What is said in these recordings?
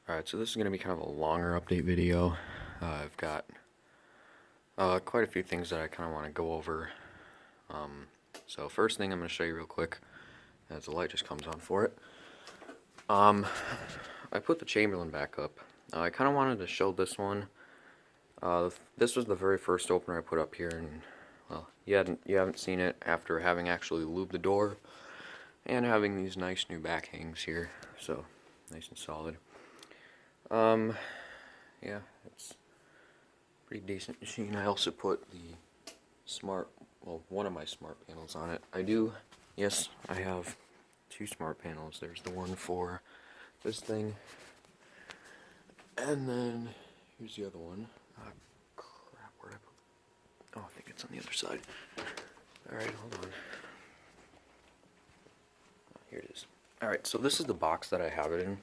Alright, so this is going to be kind of a longer update video. I've got quite a few things that I kind of want to go over. So first thing I'm going to show you real quick, as the light just comes on for it. I put the Chamberlain back up. I kind of wanted to show this one. This was the very first opener I put up here, and well, you haven't seen it after having actually lubed the door and having these nice new back hangs here, so nice and solid. Yeah, it's a pretty decent machine. I also put the one of my smart panels on it. Yes, I have two smart panels. There's the one for this thing, and then here's the other one. Crap, where'd I put? Oh, I think it's on the other side. Alright, hold on. Oh, here it is. Alright, so this is the box that I have it in.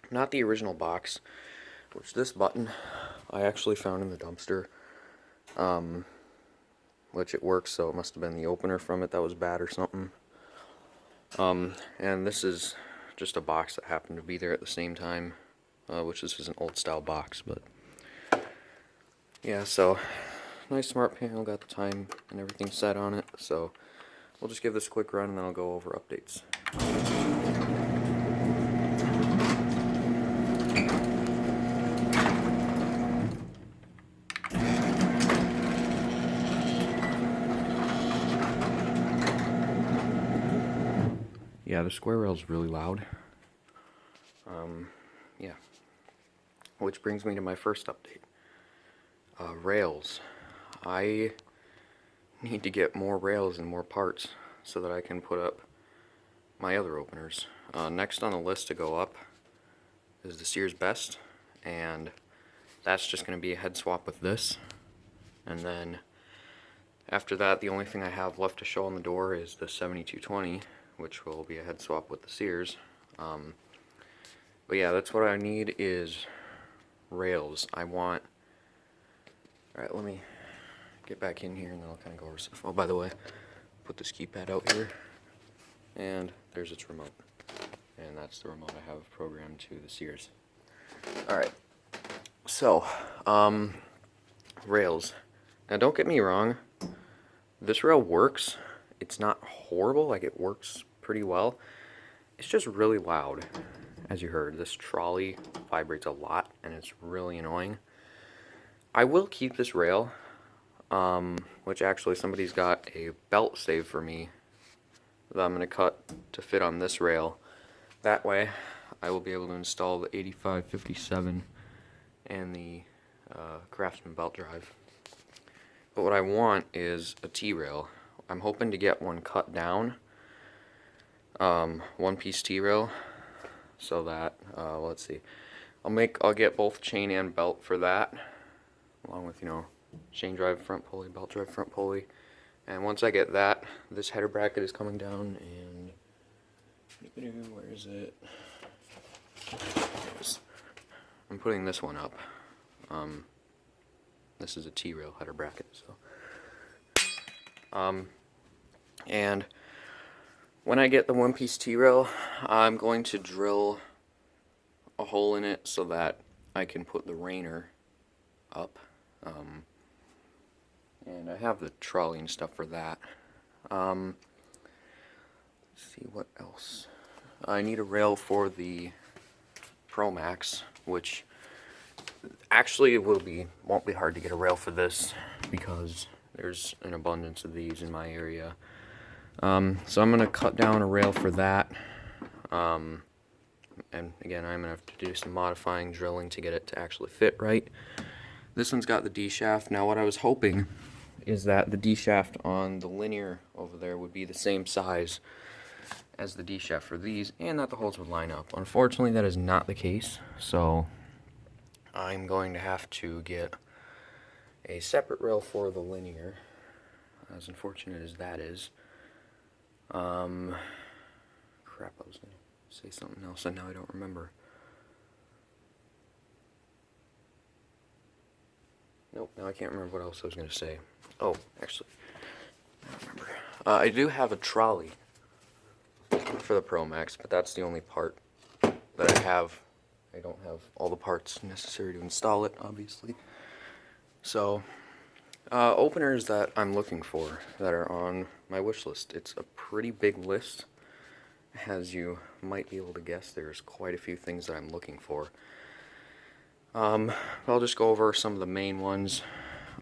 Not the original box, which this button I actually found in the dumpster, which it works, so it must have been the opener from it that was bad or something. And this is just a box that happened to be there at the same time, which this is an old style box, but yeah, so nice smart panel, got the time and everything set on it, so we'll just give this a quick run and then I'll go over updates. Yeah, the square rail is really loud. Yeah. Which brings me to my first update. Rails. I need to get more rails and more parts so that I can put up my other openers. Next on the list to go up is the Sears Best, and that's just going to be a head swap with this. And then after that, the only thing I have left to show on the door is the 7220, which will be a head swap with the Sears. But yeah, that's what I need is rails. Alright, let me get back in here and then I'll kind of go over stuff. Oh, by the way, put this keypad out here, and there's its remote. And that's the remote I have programmed to the Sears. Alright, so, rails. Now don't get me wrong, this rail works. It's not horrible, like it works pretty well. It's just really loud. As you heard, this trolley vibrates a lot and it's really annoying. I will keep this rail, which actually somebody's got a belt saved for me that I'm going to cut to fit on this rail. That way I will be able to install the 8557 and the Craftsman belt drive. But what I want is a T-rail. I'm hoping to get one cut down, one-piece T-rail, so that let's see, I'll get both chain and belt for that, along with, you know, chain drive front pulley, belt drive front pulley. And once I get that, this header bracket is coming down, and where is it? I'm putting this one up. This is a T-rail header bracket, so. And when I get the one-piece T-rail, I'm going to drill a hole in it so that I can put the Rainer up. And I have the trolley and stuff for that. Let's see what else. I need a rail for the Pro Max, which actually won't be hard to get a rail for this because there's an abundance of these in my area. So I'm going to cut down a rail for that, and again I'm going to have to do some modifying, drilling to get it to actually fit right. This one's got the D shaft. Now what I was hoping is that the D shaft on the linear over there would be the same size as the D shaft for these, and that the holes would line up. Unfortunately that is not the case, so I'm going to have to get a separate rail for the linear, as unfortunate as that is. Crap, I was going to say something else and now I don't remember. Nope, now I can't remember what else I was going to say. Oh, actually, I don't remember. I do have a trolley for the Pro Max, but that's the only part that I have I don't have all the parts necessary to install it, obviously. So, openers that I'm looking for that are on my wish list. It's a pretty big list. As you might be able to guess, there's quite a few things that I'm looking for. I'll just go over some of the main ones.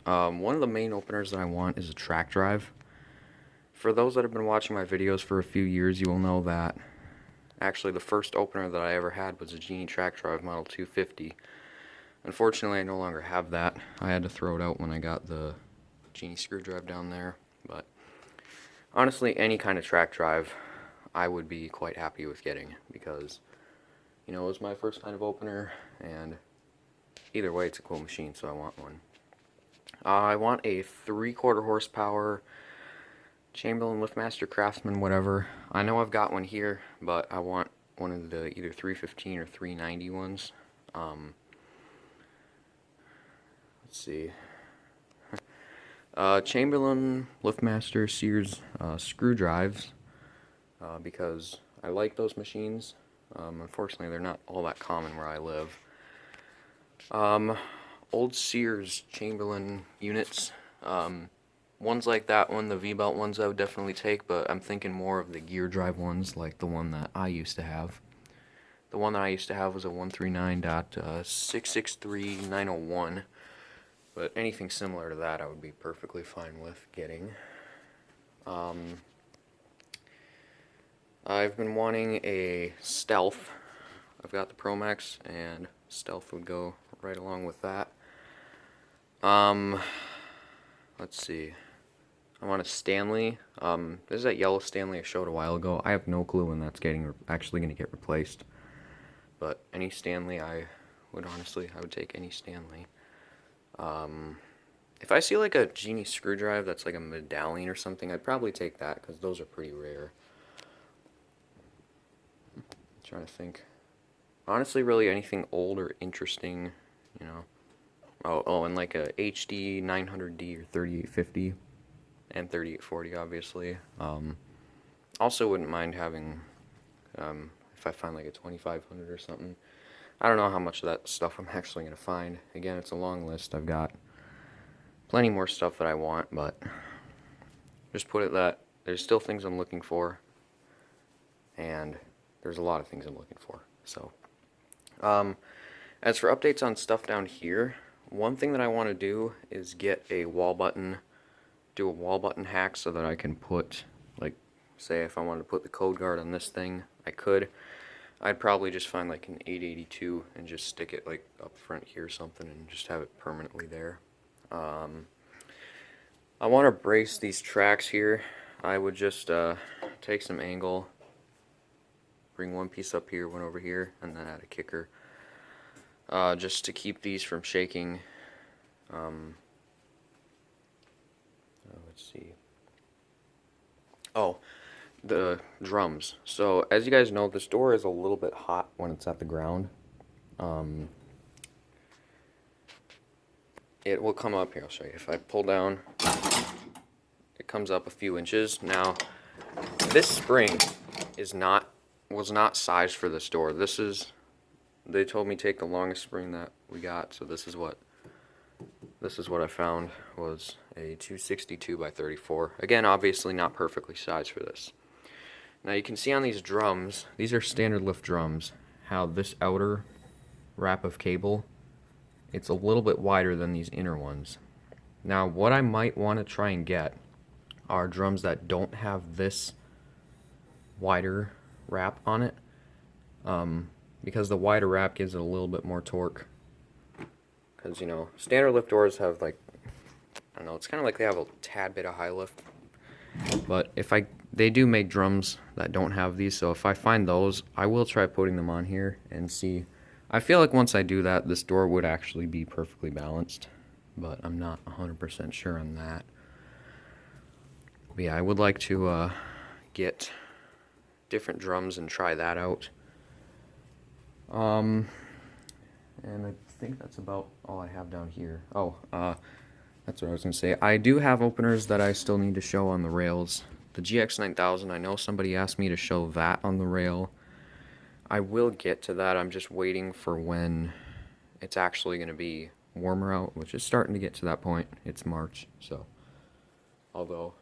One of the main openers that I want is a track drive. For those that have been watching my videos for a few years, you will know that actually the first opener that I ever had was a Genie track drive model 250. Unfortunately, I no longer have that. I had to throw it out when I got the Genie screw drive down there. But honestly, any kind of track drive I would be quite happy with getting, because, you know, it was my first kind of opener, and either way, it's a cool machine, so I want one. I want a 3/4 horsepower Chamberlain, LiftMaster, Craftsman, whatever. I know I've got one here, but I want one of the either 315 or 390 ones. Let's see. Chamberlain, LiftMaster, Sears screw drives, because I like those machines. Unfortunately, they're not all that common where I live. Old Sears Chamberlain units. Ones like that one, the V-belt ones, I would definitely take, but I'm thinking more of the gear drive ones, like the one that I used to have. The one that I used to have was a 139.663901, but anything similar to that I would be perfectly fine with getting. I've been wanting a Stealth. I've got the Pro Max, and Stealth would go right along with that. Let's see. I want a Stanley. This is that yellow Stanley I showed a while ago. I have no clue when that's actually going to get replaced. But any Stanley, I would take any Stanley. If I see like a Genie screw drive that's like a medallion or something, I'd probably take that, because those are pretty rare. I'm trying to think. Honestly, really anything old or interesting, you know. Oh, and like a HD 900D or 3850 and 3840, obviously. Also wouldn't mind having, if I find like a 2500 or something. I don't know how much of that stuff I'm actually going to find. Again, it's a long list. I've got plenty more stuff that I want, but just put it that there's still things I'm looking for, and there's a lot of things I'm looking for. So, as for updates on stuff down here, one thing that I want to do is get a wall button, do a wall button hack so that I can put, like, say if I wanted to put the code guard on this thing, I could. I'd probably just find like an 882 and just stick it like up front here or something and just have it permanently there. I want to brace these tracks here. I would just take some angle, bring one piece up here, one over here, and then add a kicker. Just to keep these from shaking. Let's see. Oh, the drums. So, as you guys know, this door is a little bit hot when it's at the ground. It will come up here. I'll show you. If I pull down, it comes up a few inches. Now, this spring was not sized for this door. They told me take the longest spring that we got, so this is what I found was a 262 by 34. Again, obviously not perfectly sized for this. Now you can see on these drums, these are standard lift drums, how this outer wrap of cable, it's a little bit wider than these inner ones. Now what I might want to try and get are drums that don't have this wider wrap on it. Because the wider wrap gives it a little bit more torque. Because, you know, standard lift doors have like, I don't know, it's kind of like they have a tad bit of high lift. But they do make drums that don't have these, so if I find those, I will try putting them on here and see. I feel like once I do that, this door would actually be perfectly balanced, but I'm not 100% sure on that. But yeah, I would like to get different drums and try that out. And I think that's about all I have down here. Oh, that's what I was going to say. I do have openers that I still need to show on the rails. The GX9000, I know somebody asked me to show that on the rail. I will get to that. I'm just waiting for when it's actually going to be warmer out, which is starting to get to that point. It's March, so. Although,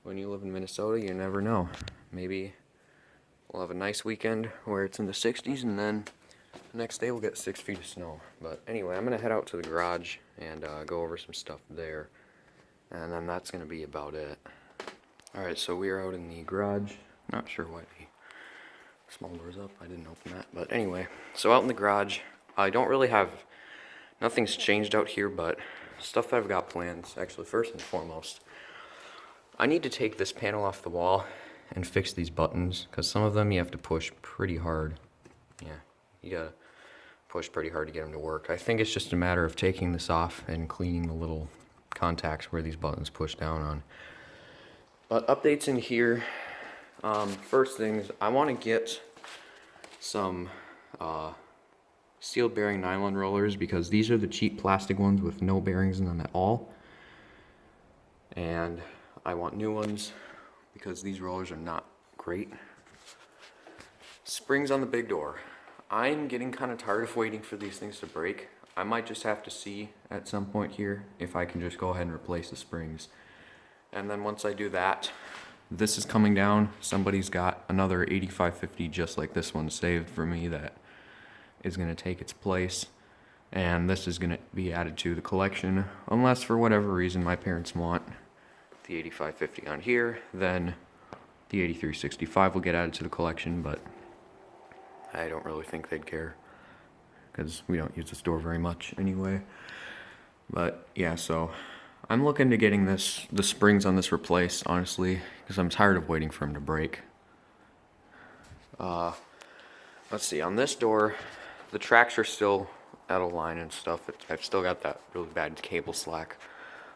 when you live in Minnesota, you never know. Maybe we'll have a nice weekend where it's in the 60s, and then the next day we'll get 6 feet of snow. But anyway, I'm going to head out to the garage and go over some stuff there. And then that's going to be about it. Alright, so we are out in the garage. Not sure why the small door's up. I didn't open that. But anyway, so out in the garage, I don't really have... Nothing's changed out here, but stuff that I've got planned. Actually, first and foremost, I need to take this panel off the wall and fix these buttons, because some of them you have to push pretty hard. Yeah, you gotta push pretty hard to get them to work. I think it's just a matter of taking this off and cleaning the little contacts where these buttons push down on. But updates in here. First things, I want to get some steel bearing nylon rollers, because these are the cheap plastic ones with no bearings in them at all. And I want new ones because these rollers are not great. Springs on the big door. I'm getting kind of tired of waiting for these things to break. I might just have to see at some point here if I can just go ahead and replace the springs. And then once I do that, this is coming down. Somebody's got another 8550 just like this one saved for me that is going to take its place. And this is going to be added to the collection. Unless for whatever reason my parents want the 8550 on here, then the 8365 will get added to the collection, but I don't really think they'd care, because we don't use the store very much anyway. But yeah, so I'm looking to getting the springs on this replaced, honestly, because I'm tired of waiting for them to break. Let's see, on this door, the tracks are still out of line and stuff. I've still got that really bad cable slack.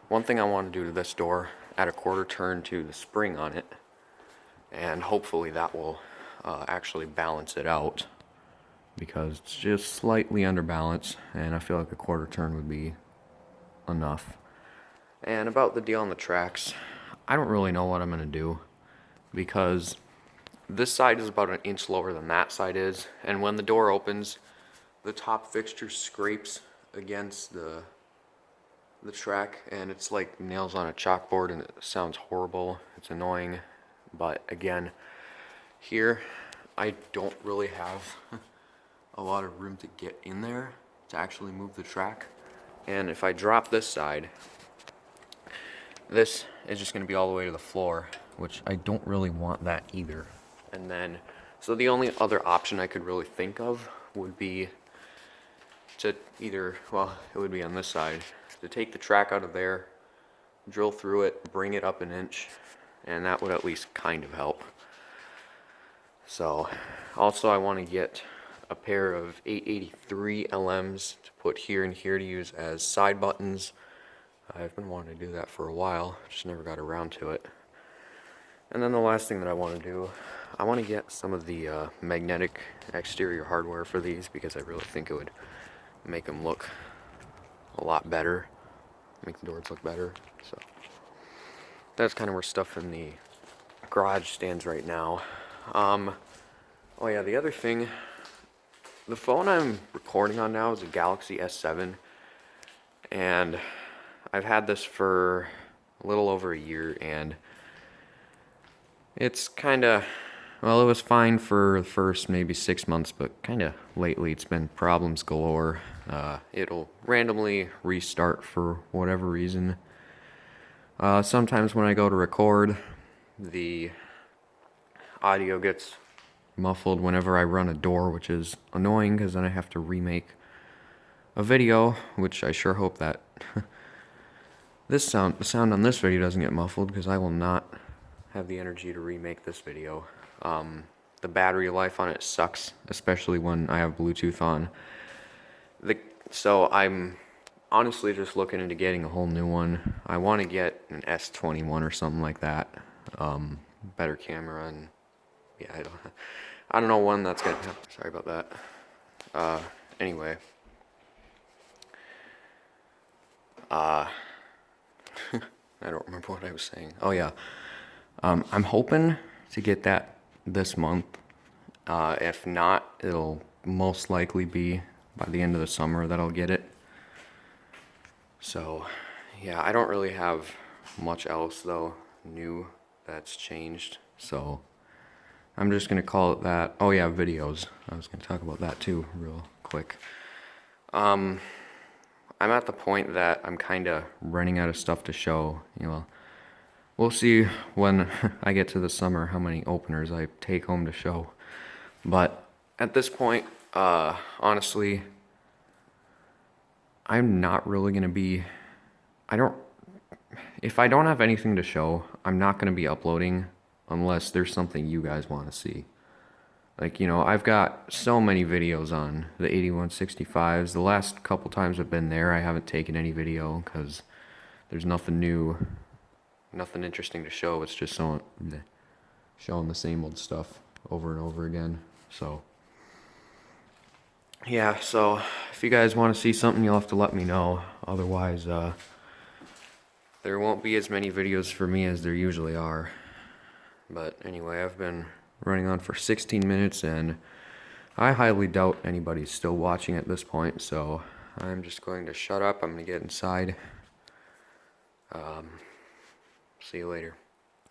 One thing I want to do to this door, add a quarter turn to the spring on it, and hopefully that will actually balance it out, because it's just slightly underbalanced, and I feel like a quarter turn would be enough. And about the deal on the tracks, I don't really know what I'm going to do, because this side is about an inch lower than that side is, and when the door opens, the top fixture scrapes against the track, and it's like nails on a chalkboard, and it sounds horrible. It's annoying, but again, here I don't really have a lot of room to get in there to actually move the track. And if I drop this side, this is just going to be all the way to the floor, which I don't really want that either. And then, so the only other option I could really think of would be to either, well, it would be on this side, to take the track out of there, drill through it, bring it up an inch, and that would at least kind of help. So, also I want to get a pair of 883 LMs to put here and here to use as side buttons. I've been wanting to do that for a while, just never got around to it. And then the last thing that I want to do, I want to get some of the magnetic exterior hardware for these, because I really think it would make them look a lot better, make the doors look better. So that's kind of where stuff in the garage stands right now. Oh yeah, the other thing, the phone I'm recording on now is a Galaxy S7, and I've had this for a little over a year, and it's kind of, well, it was fine for the first maybe 6 months, but kind of lately it's been problems galore. It'll randomly restart for whatever reason. Sometimes when I go to record, the audio gets muffled whenever I run a door, which is annoying, because then I have to remake a video, which I sure hope that the sound on this video doesn't get muffled, because I will not have the energy to remake this video. The battery life on it sucks, especially when I have Bluetooth on. So I'm honestly just looking into getting a whole new one. I want to get an S21 or something like that. Better camera, and yeah, I don't know when that's gonna happen. Sorry about that. Anyway. I don't remember what I was saying. Oh yeah. I'm hoping to get that this month. If not, it'll most likely be by the end of the summer that I'll get it. So yeah, I don't really have much else though new that's changed, so I'm just gonna call it that. Oh yeah, videos. I was gonna talk about that too real quick. I'm at the point that I'm kind of running out of stuff to show. You know, we'll see when I get to the summer how many openers I take home to show. But at this point, honestly, I'm not really gonna be. If I don't have anything to show, I'm not gonna be uploading unless there's something you guys want to see. Like, you know, I've got so many videos on the 8165s. The last couple times I've been there, I haven't taken any video because there's nothing new, nothing interesting to show. It's just showing the same old stuff over and over again. So, yeah, so if you guys want to see something, you'll have to let me know. Otherwise, there won't be as many videos for me as there usually are. But anyway, I've been running on for 16 minutes, and I highly doubt anybody's still watching at this point, so I'm just going to shut up. I'm going to get inside. See you later.